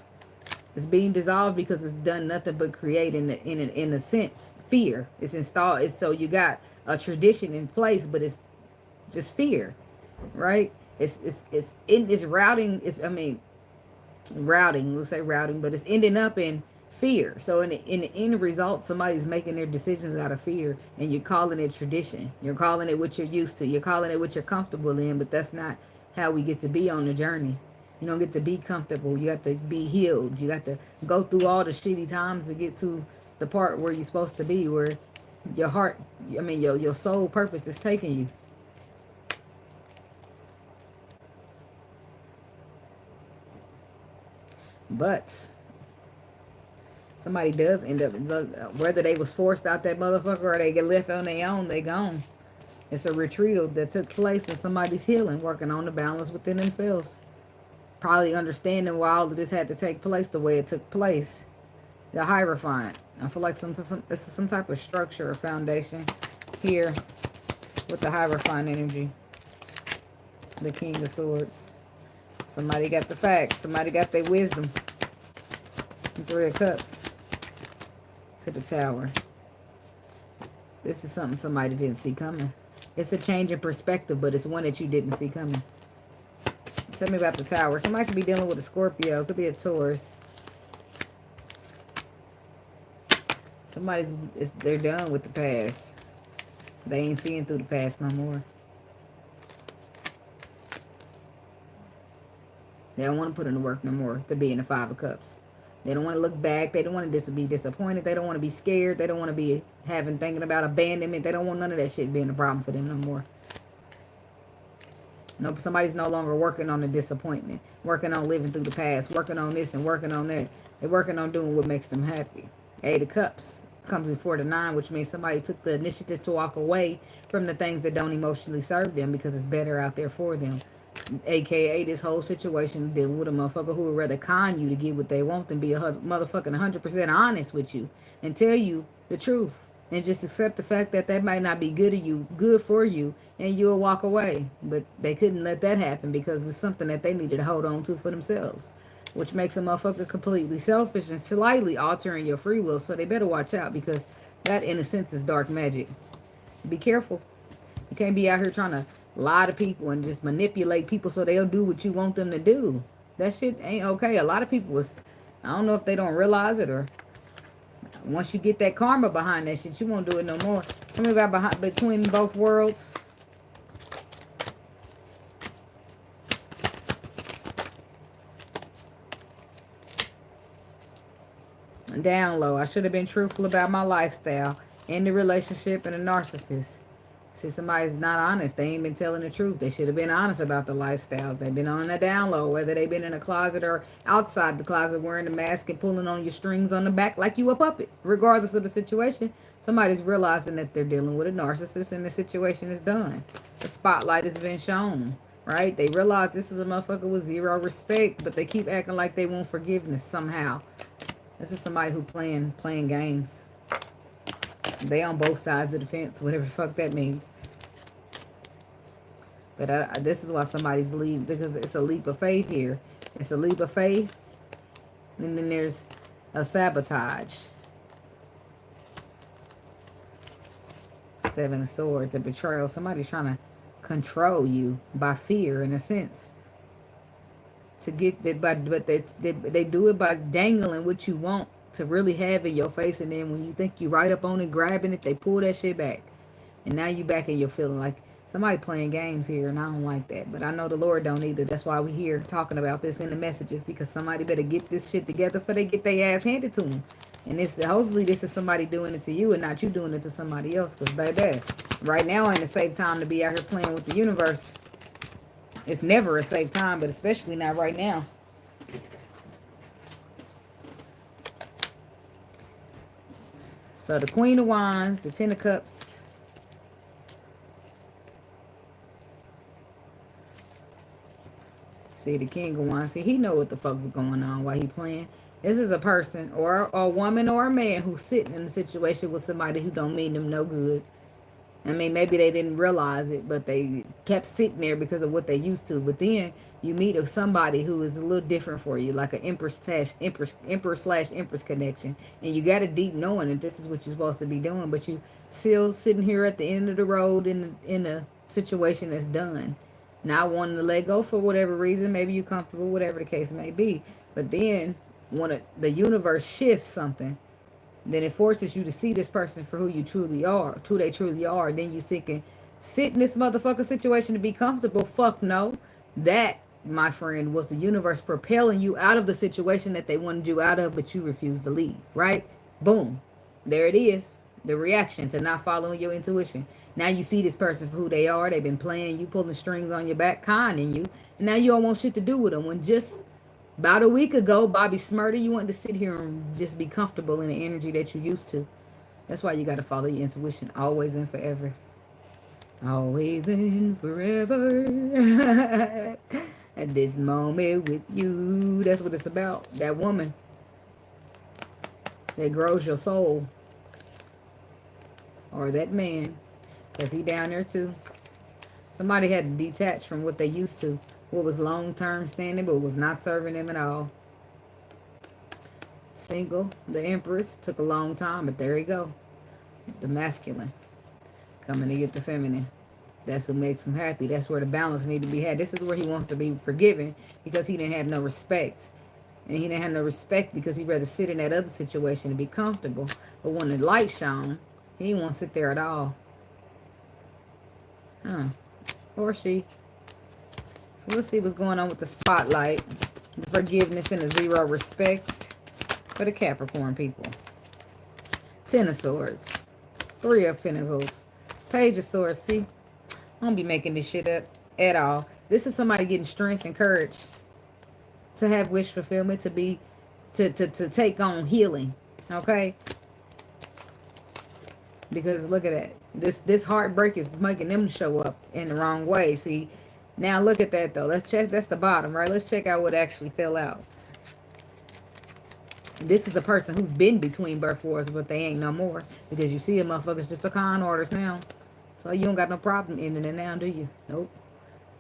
It's being dissolved because it's done nothing but create, in a sense, fear. It's installed. It's so you got a tradition in place, but it's just fear, right? It's in this routing. Routing. We'll say routing, but it's ending up in fear. So in the end result, somebody's making their decisions out of fear, and you're calling it tradition. You're calling it what you're used to. You're calling it what you're comfortable in, but that's not how we get to be on the journey. You don't get to be comfortable. You got to be healed. You got to go through all the shitty times to get to the part where you're supposed to be, where your heart, your soul purpose is taking you. But somebody does end up, whether they was forced out that motherfucker or they get left on their own, they gone. It's a retreat that took place and somebody's healing, working on the balance within themselves. Probably understanding why all of this had to take place the way it took place. The Hierophant. I feel like it's some type of structure or foundation here. with the Hierophant energy. The King of Swords. Somebody got the facts. Somebody got their wisdom. And 3 of Cups to the Tower. This is something somebody didn't see coming. It's a change in perspective, but it's one that you didn't see coming. Tell me about the Tower. Somebody could be dealing with a Scorpio. Could be a Taurus. They're done with the past. They ain't seeing through the past no more. They don't want to put in the work no more to be in the 5 of Cups. They don't want to look back. They don't want to be disappointed. They don't want to be scared. They don't want to be thinking about abandonment. They don't want none of that shit being a problem for them no more. Nope, somebody's no longer working on the disappointment. Working on living through the past. Working on this and working on that. They're working on doing what makes them happy. 8 of Cups comes before the 9, which means somebody took the initiative to walk away from the things that don't emotionally serve them because it's better out there for them. AKA this whole situation dealing with a motherfucker who would rather con you to get what they want than be a motherfucking 100% honest with you and tell you the truth and just accept the fact that that might not be good for you, and you'll walk away. But they couldn't let that happen because it's something that they needed to hold on to for themselves, which makes a motherfucker completely selfish and slightly altering your free will. So they better watch out, because that in a sense is dark magic. Be careful. You can't be out here trying to lie to people and just manipulate people so they'll do what you want them to do. That shit ain't okay. A lot of people I don't know if they don't realize it, or once you get that karma behind that shit, you won't do it no more. Tell me about between both worlds. Down low. I should have been truthful about my lifestyle in the relationship and a narcissist. See, somebody's not honest. They ain't been telling the truth. They should have been honest about the lifestyle. They've been on the down low, whether they've been in a closet or outside the closet wearing the mask and pulling on your strings on the back like you a puppet. Regardless of the situation, somebody's realizing that they're dealing with a narcissist and the situation is done. The spotlight has been shown, right? They realize this is a motherfucker with zero respect, but they keep acting like they want forgiveness somehow. This is somebody who playing games. They on both sides of the fence, whatever the fuck that means. But this is why somebody's leaving, because it's a leap of faith here. It's a leap of faith. And then there's a sabotage. 7 of Swords, a betrayal. Somebody's trying to control you by fear, in a sense. To get that, but they do it by dangling what you want to really have in your face, and then when you think you right up on it, grabbing it, they pull that shit back, and now you back in your feeling. Like somebody playing games here, and I don't like that. But I know the Lord don't either. That's why we here talking about this in the messages, because somebody better get this shit together before they get their ass handed to them. And hopefully this is somebody doing it to you and not you doing it to somebody else. Because baby, right now ain't a safe time to be out here playing with the universe. It's never a safe time, but especially not right now. So the Queen of Wands, the 10 of Cups. See, the King of Wands. See, he know what the fuck's going on while he playing. This is a person or a woman or a man who's sitting in a situation with somebody who don't mean them no good. I mean, maybe they didn't realize it, but they kept sitting there because of what they used to. But then you meet somebody who is a little different for you, like an Empress/Empress connection. And you got a deep knowing that this is what you're supposed to be doing, but you still sitting here at the end of the road in a situation that's done. Not wanting to let go for whatever reason. Maybe you're comfortable, whatever the case may be. But then when the universe shifts something, then it forces you to see this person for who you truly are, who they truly are. Then you thinking, sit in this motherfucker situation to be comfortable. Fuck no. That, my friend, was the universe propelling you out of the situation that they wanted you out of, but you refused to leave, right? Boom. There it is. The reaction to not following your intuition. Now you see this person for who they are. They've been playing you, pulling strings on your back, conning you. And now you don't want shit to do with them. When just about a week ago, Bobby Smurder, you wanted to sit here and just be comfortable in the energy that you used to. That's why you got to follow your intuition always and forever. Always and forever. At this moment with you. That's what it's about. That woman that grows your soul. Or that man. Because he down there too. Somebody had to detach from what they used to. What was long-term standing, but was not serving them at all. Single, the Empress, took a long time, but there you go. The masculine coming to get the feminine. That's what makes him happy. That's where the balance need to be had. This is where he wants to be forgiven because he didn't have no respect. And he didn't have no respect because he'd rather sit in that other situation and be comfortable. But when the light shone, he didn't want to sit there at all. Huh. Or she. So let's see what's going on with the spotlight. The forgiveness and the zero respect for the Capricorn people. Ten of Swords. Three of Pentacles. Page of Swords. See? I don't be making this shit up at all. This is somebody getting strength and courage to have wish fulfillment, to take on healing. Okay? Because look at that. This heartbreak is making them show up in the wrong way. See? Now look at that though. Let's check. That's the bottom, right? Let's check out what actually fell out. This is a person who's been between birth wars, but they ain't no more. Because you see a motherfuckers just a con orders now. So you don't got no problem ending it now, do you? Nope.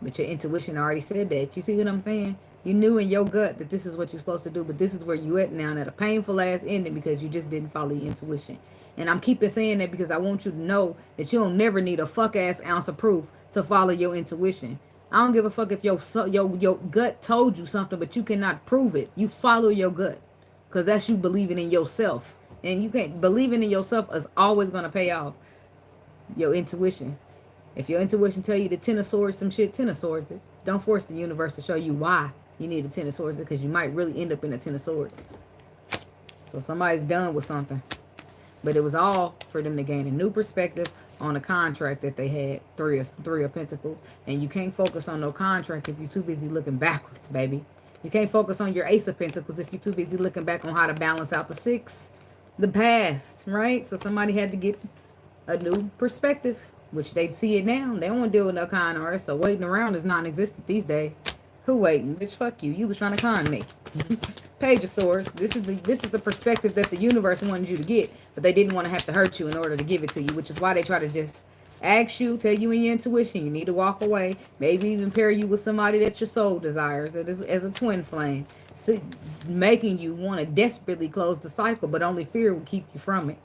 But your intuition already said that. You see what I'm saying? You knew in your gut that this is what you're supposed to do, but this is where you at now, at a painful ass ending because you just didn't follow your intuition. And I'm keeping saying that because I want you to know that you don't never need a fuck ass ounce of proof to follow your intuition. I don't give a fuck if your gut told you something, but you cannot prove it. You follow your gut because that's you believing in yourself. And you can't, believing in yourself is always going to pay off. Your intuition. If your intuition tell you the Ten of Swords, some shit, Ten of Swords it. Don't force the universe to show you why you need a Ten of Swords because you might really end up in a Ten of Swords. So somebody's done with something. But it was all for them to gain a new perspective on a contract that they had. Three of Pentacles. And you can't focus on no contract if you're too busy looking backwards, baby. You can't focus on your Ace of Pentacles if you're too busy looking back on how to balance out the Six. The past, right? So somebody had to get a new perspective, which they see it now. They don't want to deal with no con artists, so waiting around is non-existent these days. Who waiting? Bitch, fuck you. You was trying to con me. Page of Swords. This is the perspective that the universe wanted you to get, but they didn't want to have to hurt you in order to give it to you, which is why they try to just ask you, tell you in your intuition, you need to walk away. Maybe even pair you with somebody that your soul desires as a twin flame, making you want to desperately close the cycle, but only fear will keep you from it.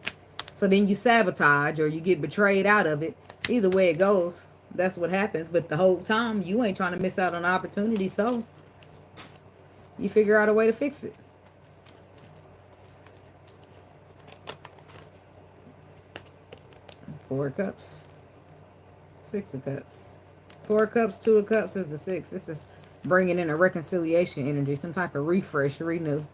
So then you sabotage or you get betrayed out of it. Either way it goes, that's what happens. But the whole time, you ain't trying to miss out on an opportunity, so you figure out a way to fix it. Four of Cups. Six of Cups. Four of Cups, Two of Cups is the Six. This is bringing in a reconciliation energy, some type of refresh, renew.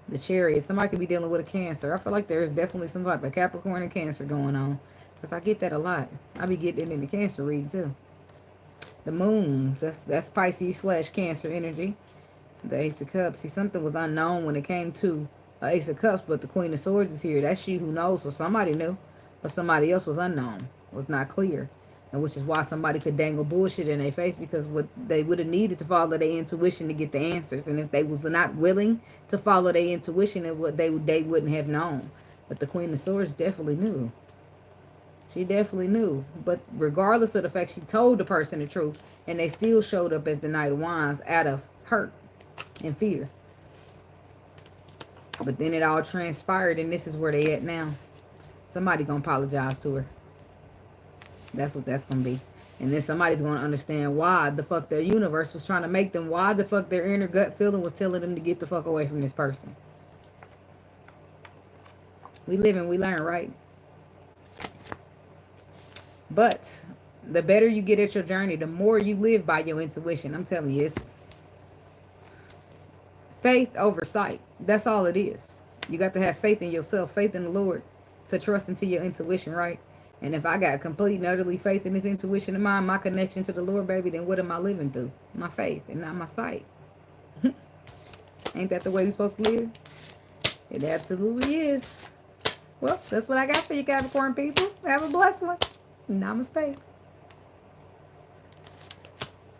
The Chariot. Somebody could be dealing with a Cancer. I feel like there's definitely some type of Capricorn and Cancer going on. Because I get that a lot. I be getting it in the Cancer reading too. The Moons. That's Pisces / Cancer energy. The Ace of Cups. See, something was unknown when it came to Ace of Cups, but the Queen of Swords is here. That's she who knows. So somebody knew. But somebody else was unknown. Was not clear. And which is why somebody could dangle bullshit in their face, because what they would have needed to follow their intuition to get the answers. And if they was not willing to follow their intuition, they wouldn't have known. But the Queen of Swords definitely knew. She definitely knew. But regardless of the fact she told the person the truth, and they still showed up as the Knight of Wands out of hurt and fear. But then it all transpired, and this is where they at now. Somebody gonna apologize to her. That's what that's going to be. And then somebody's going to understand why the fuck their universe was trying to make them, why the fuck their inner gut feeling was telling them to get the fuck away from this person. We live and we learn, right? But the better you get at your journey, the more you live by your intuition. I'm telling you, it's faith over sight. That's all it is. You got to have faith in yourself, faith in the Lord, to trust into your intuition, right? And if I got complete and utterly faith in this intuition of mine, my connection to the Lord, baby, then what am I living through? My faith and not my sight. Ain't that the way we're supposed to live? It absolutely is. Well, that's what I got for you, Capricorn people. Have a blessed one. Namaste.